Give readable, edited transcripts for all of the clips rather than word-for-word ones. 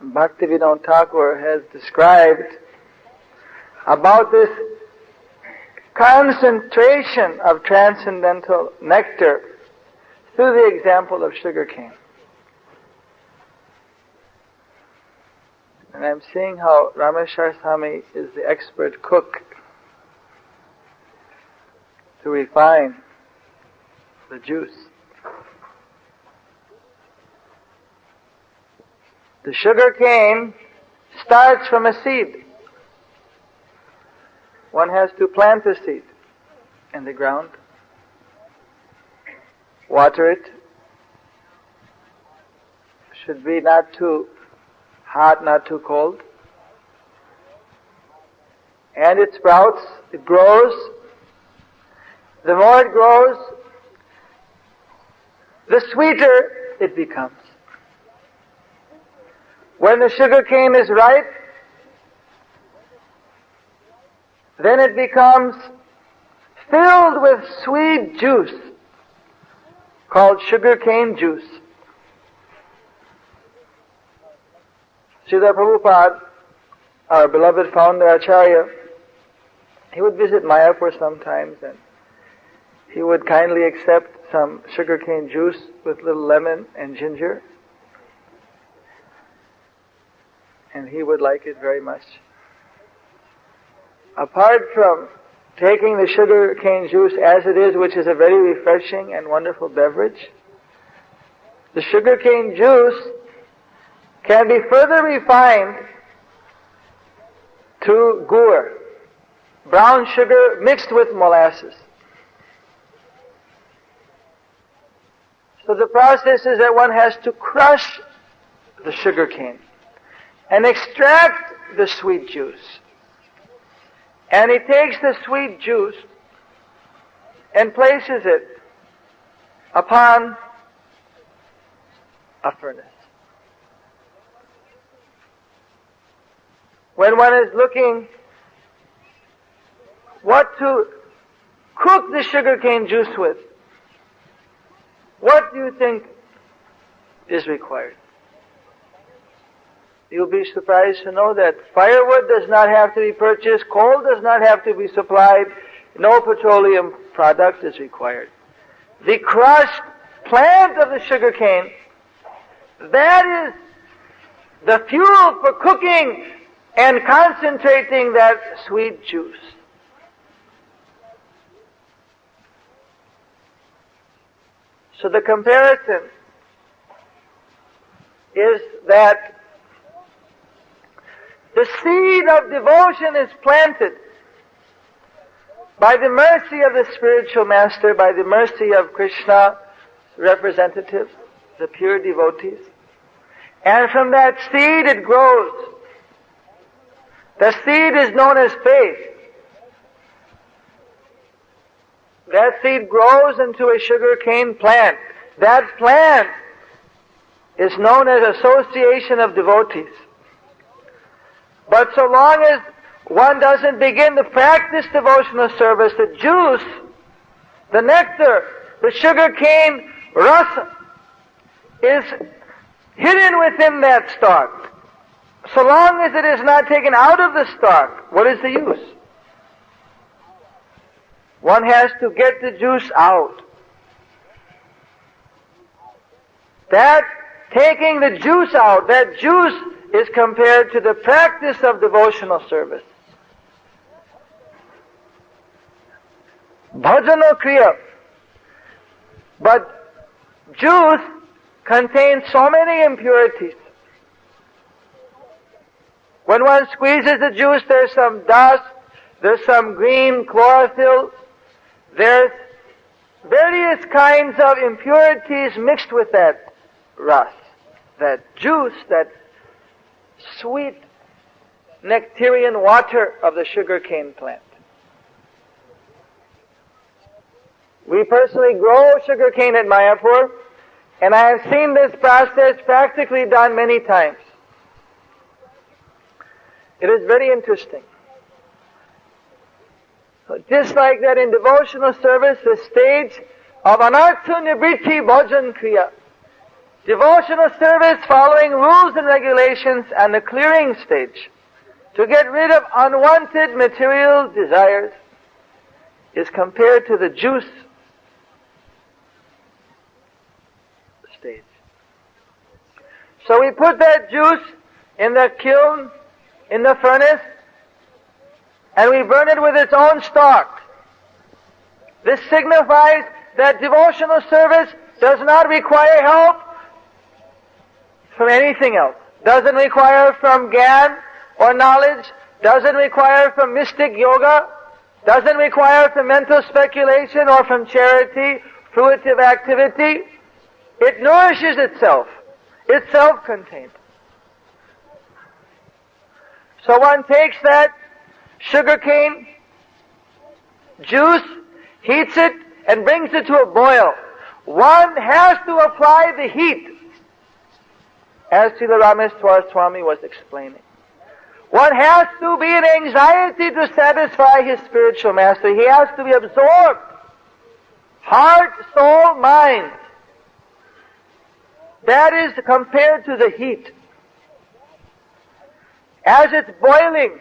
Bhaktivinoda Thakur has described about this concentration of transcendental nectar through the example of sugarcane. And I'm seeing how Rameshwar Swami is the expert cook to refine the juice. The sugarcane starts from a seed. One has to plant the seed in the ground, water it. Should be not too hot, not too cold. And it sprouts, it grows. The more it grows, the sweeter it becomes. When the sugarcane is ripe, then it becomes filled with sweet juice called sugarcane juice. Srila Prabhupada, our beloved founder Acharya, he would visit Mayapur sometimes and he would kindly accept some sugarcane juice with little lemon and ginger. And he would like it very much. Apart from taking the sugarcane juice as it is, which is a very refreshing and wonderful beverage, the sugarcane juice can be further refined to gur, brown sugar mixed with molasses. So the process is that one has to crush the sugarcane and extract the sweet juice. And he takes the sweet juice and places it upon a furnace. When one is looking what to cook the sugarcane juice with, what do you think is required? You'll be surprised to know that firewood does not have to be purchased, coal does not have to be supplied, no petroleum product is required. The crushed plant of the sugarcane, that is the fuel for cooking and concentrating that sweet juice. So the comparison is that the seed of devotion is planted by the mercy of the spiritual master, by the mercy of Krishna representatives, the pure devotees. And from that seed it grows. The seed is known as faith. That seed grows into a sugarcane plant. That plant is known as association of devotees. But so long as one doesn't begin to practice devotional service, the juice, the nectar, the sugarcane rasa is hidden within that stalk. So long as it is not taken out of the stalk, what is the use? One has to get the juice out. That taking the juice out, that juice is compared to the practice of devotional service. Bhajano kriya. But juice contains so many impurities. When one squeezes the juice, there's some dust, there's some green chlorophyll, there's various kinds of impurities mixed with that rus, that juice, that sweet nectarian water of the sugarcane plant. We personally grow sugarcane at Mayapur, and I have seen this process practically done many times. It is very interesting. So just like that in devotional service, the stage of anartha nibritti bhajan kriya, Devotional service following rules and regulations and the clearing stage to get rid of unwanted material desires is compared to the juice stage. So we put that juice in the kiln, in the furnace, and we burn it with its own stalk. This signifies that devotional service does not require help from anything else. Doesn't require from Gyan or knowledge, doesn't require from mystic yoga, doesn't require from mental speculation or from charity, fruitive activity. It nourishes itself. It's self-contained. So one takes that sugarcane juice, heats it, and brings it to a boil. One has to apply the heat, as Srila Rameswar Swami was explaining. One has to be in anxiety to satisfy his spiritual master. He has to be absorbed. Heart, soul, mind. That is compared to the heat. As it's boiling,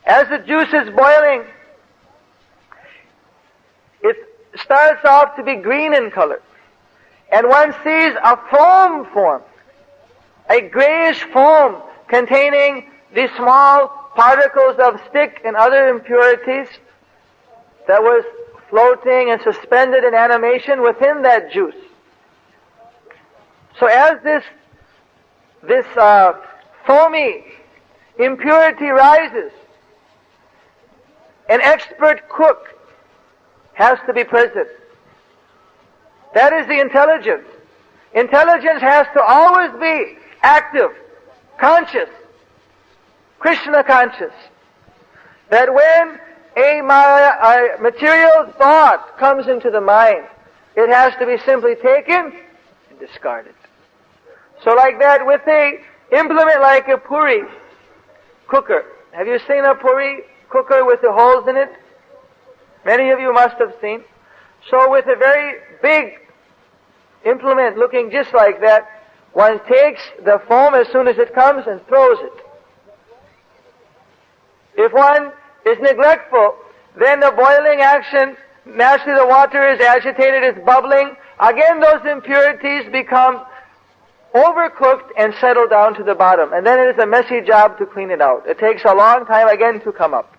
as the juice is boiling, it starts off to be green in color. And one sees a foam form, a grayish foam containing these small particles of stick and other impurities that was floating and suspended in animation within that juice. So as this foamy impurity rises, an expert cook has to be present. That is the intelligence. Intelligence has to always be active, conscious, Krishna conscious. That when a material thought comes into the mind, it has to be simply taken and discarded. So like that with a implement like a puri cooker. Have you seen a puri cooker with the holes in it? Many of you must have seen. So with a very big implement looking just like that, one takes the foam as soon as it comes and throws it. If one is neglectful, then the boiling action, naturally the water is agitated, it's bubbling. Again those impurities become overcooked and settle down to the bottom. And then it is a messy job to clean it out. It takes a long time again to come up.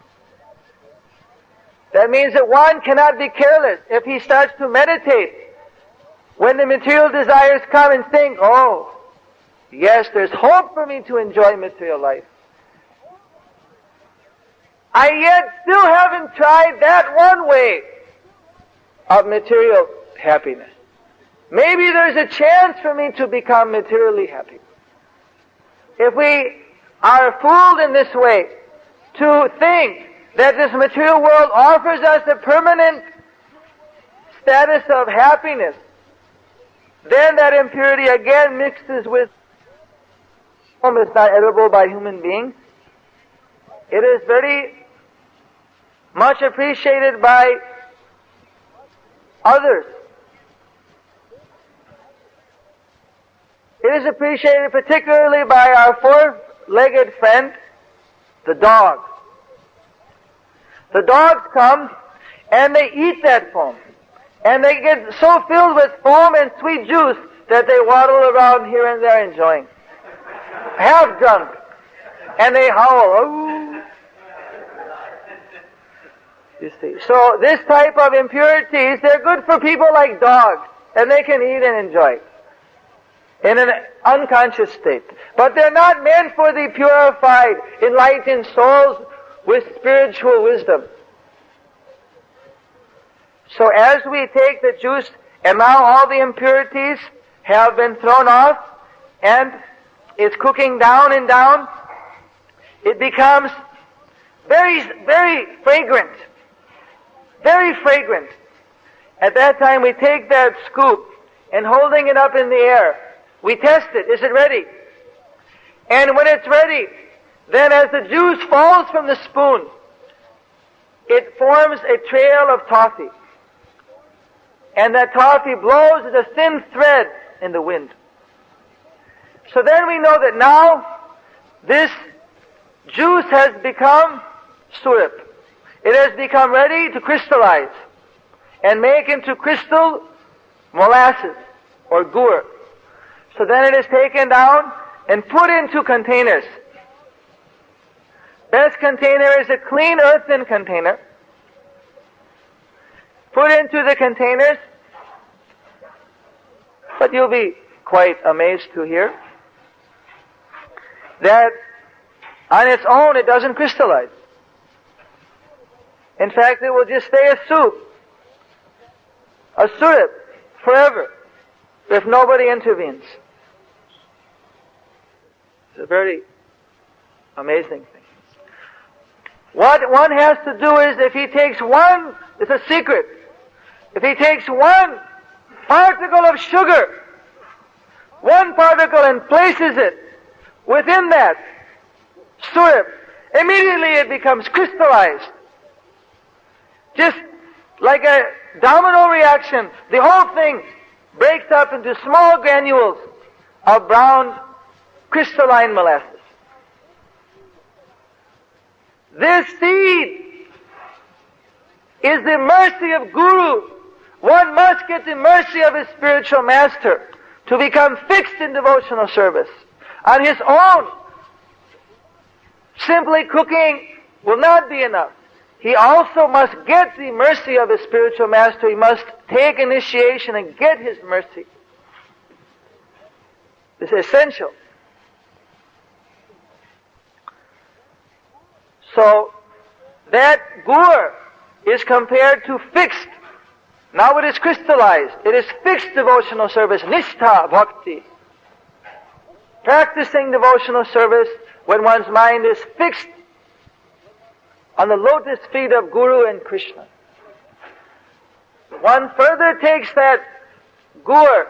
That means that one cannot be careless. If he starts to meditate, when the material desires come and think, oh, yes, there's hope for me to enjoy material life. I yet still haven't tried that one way of material happiness. Maybe there's a chance for me to become materially happy. If we are fooled in this way to think that this material world offers us a permanent status of happiness, then that impurity again mixes with it's not edible by human beings. It is very much appreciated by others. It is appreciated particularly by our four-legged friend, the dog. The dogs come and they eat that foam. And they get so filled with foam and sweet juice that they waddle around here and there enjoying. Half drunk. And they howl. Ooh. You see. So this type of impurities, they're good for people like dogs. And they can eat and enjoy in an unconscious state. But they're not meant for the purified, enlightened souls with spiritual wisdom. So as we take the juice, and now all the impurities have been thrown off, and it's cooking down and down, it becomes very, very fragrant. Very fragrant. At that time we take that scoop, and holding it up in the air, we test it. Is it ready? And when it's ready, then as the juice falls from the spoon, it forms a trail of toffee. And that toffee blows as a thin thread in the wind. So then we know that now this juice has become syrup. It has become ready to crystallize and make into crystal molasses or gur. So then it is taken down and put into containers. Best container is a clean earthen container. Put into the containers, but you'll be quite amazed to hear that on its own it doesn't crystallize. In fact, it will just stay a soup, a syrup, forever, if nobody intervenes. It's a very amazing thing. What one has to do is, if he takes one, it's a secret, if he takes one particle of sugar, one particle, and places it within that syrup, immediately it becomes crystallized. Just like a domino reaction, the whole thing breaks up into small granules of brown crystalline molasses. This seed is the mercy of Guru. One must get the mercy of his spiritual master to become fixed in devotional service. On his own, simply cooking will not be enough. He also must get the mercy of his spiritual master. He must take initiation and get his mercy. This is essential. So, that gur is compared to fixed. Now it is crystallized. It is fixed devotional service, nishtha bhakti. Practicing devotional service when one's mind is fixed on the lotus feet of Guru and Krishna. One further takes that gur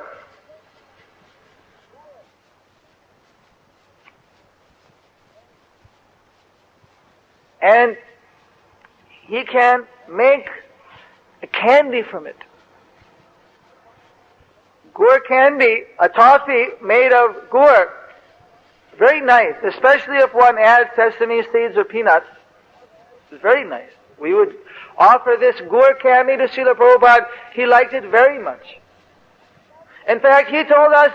and he can make a candy from it. Gur candy, a toffee made of gur, very nice, especially if one adds sesame seeds or peanuts. It's very nice. We would offer this gur candy to Srila Prabhupada. He liked it very much. In fact, he told us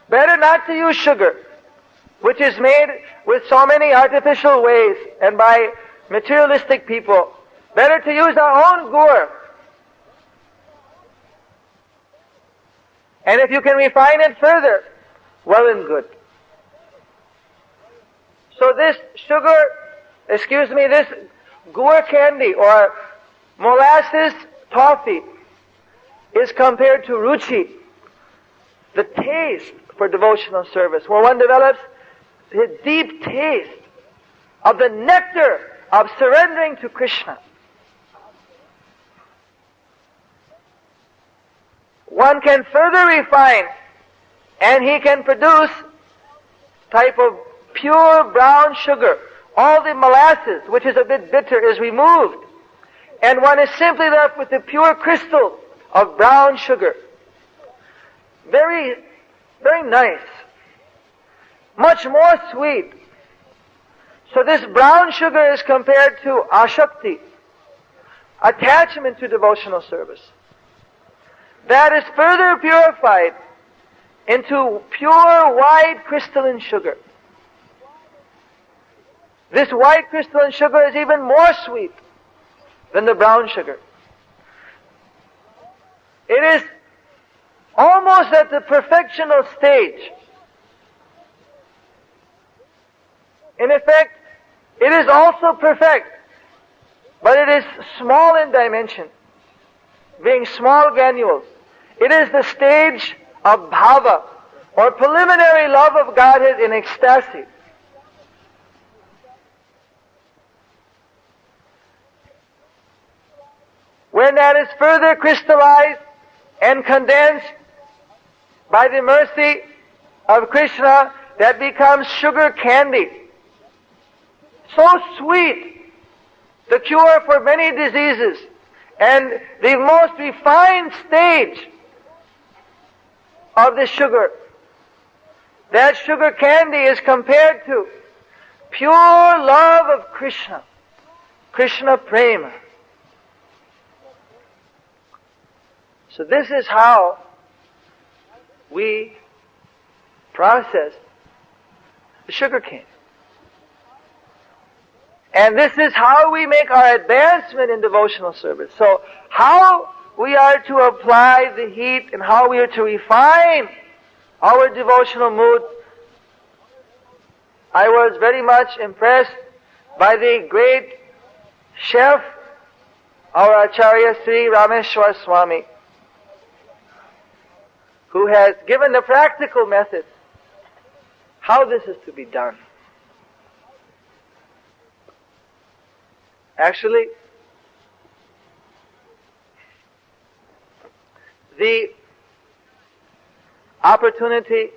better not to use sugar, which is made with so many artificial ways and by materialistic people. Better to use our own gur. And if you can refine it further, well and good. So this this gur candy or molasses toffee is compared to ruchi, the taste for devotional service, where one develops the deep taste of the nectar of surrendering to Krishna. One can further refine, and he can produce type of pure brown sugar. All the molasses, which is a bit bitter, is removed, and one is simply left with the pure crystal of brown sugar. Very, very nice. Much more sweet. So this brown sugar is compared to ashakti, attachment to devotional service. That is further purified into pure white crystalline sugar. This white crystalline sugar is even more sweet than the brown sugar. It is almost at the perfectional stage. In effect, it is also perfect, but it is small in dimension, being small granules. It is the stage of bhava, or preliminary love of Godhead in ecstasy. When that is further crystallized and condensed by the mercy of Krishna, that becomes sugar candy. So sweet, the cure for many diseases, and the most refined stage of the sugar. that sugar candy is compared to pure love of Krishna, Krishna prema. So this is how we process the sugar cane. And this is how we make our advancement in devotional service. So how we are to apply the heat and how we are to refine our devotional mood. I was very much impressed by the great chef, our Acharya Sri Rameshwar Swami, who has given the practical method how this is to be done. Actually, the opportunity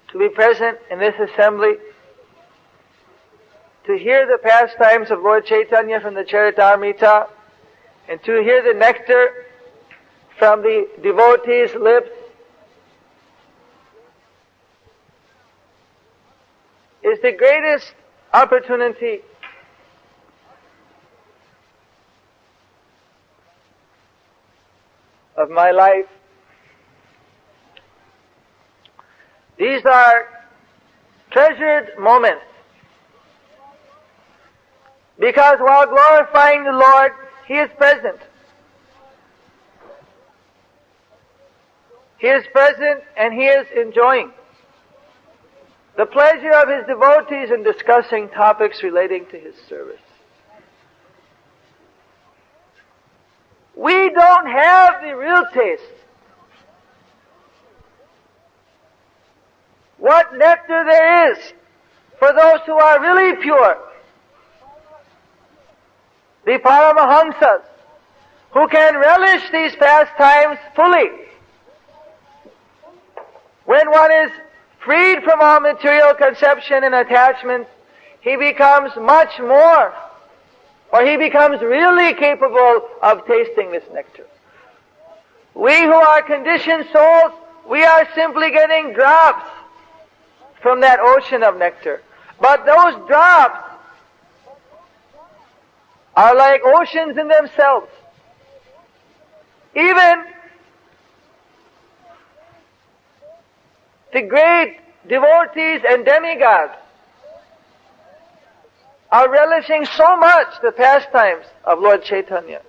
to be present in this assembly, to hear the pastimes of Lord Chaitanya from the Charitamrita, and to hear the nectar from the devotees' lips, is the greatest opportunity of my life. These are treasured moments, because while glorifying the Lord, He is present. He is present and He is enjoying the pleasure of His devotees in discussing topics relating to His service. We don't have the real taste. What nectar there is for those who are really pure. The Paramahamsas, who can relish these pastimes fully. When one is freed from all material conception and attachment, he becomes much more, or he becomes really capable of tasting this nectar. We who are conditioned souls, we are simply getting drops from that ocean of nectar. But those drops are like oceans in themselves. Even the great devotees and demigods are relishing so much the pastimes of Lord Chaitanya.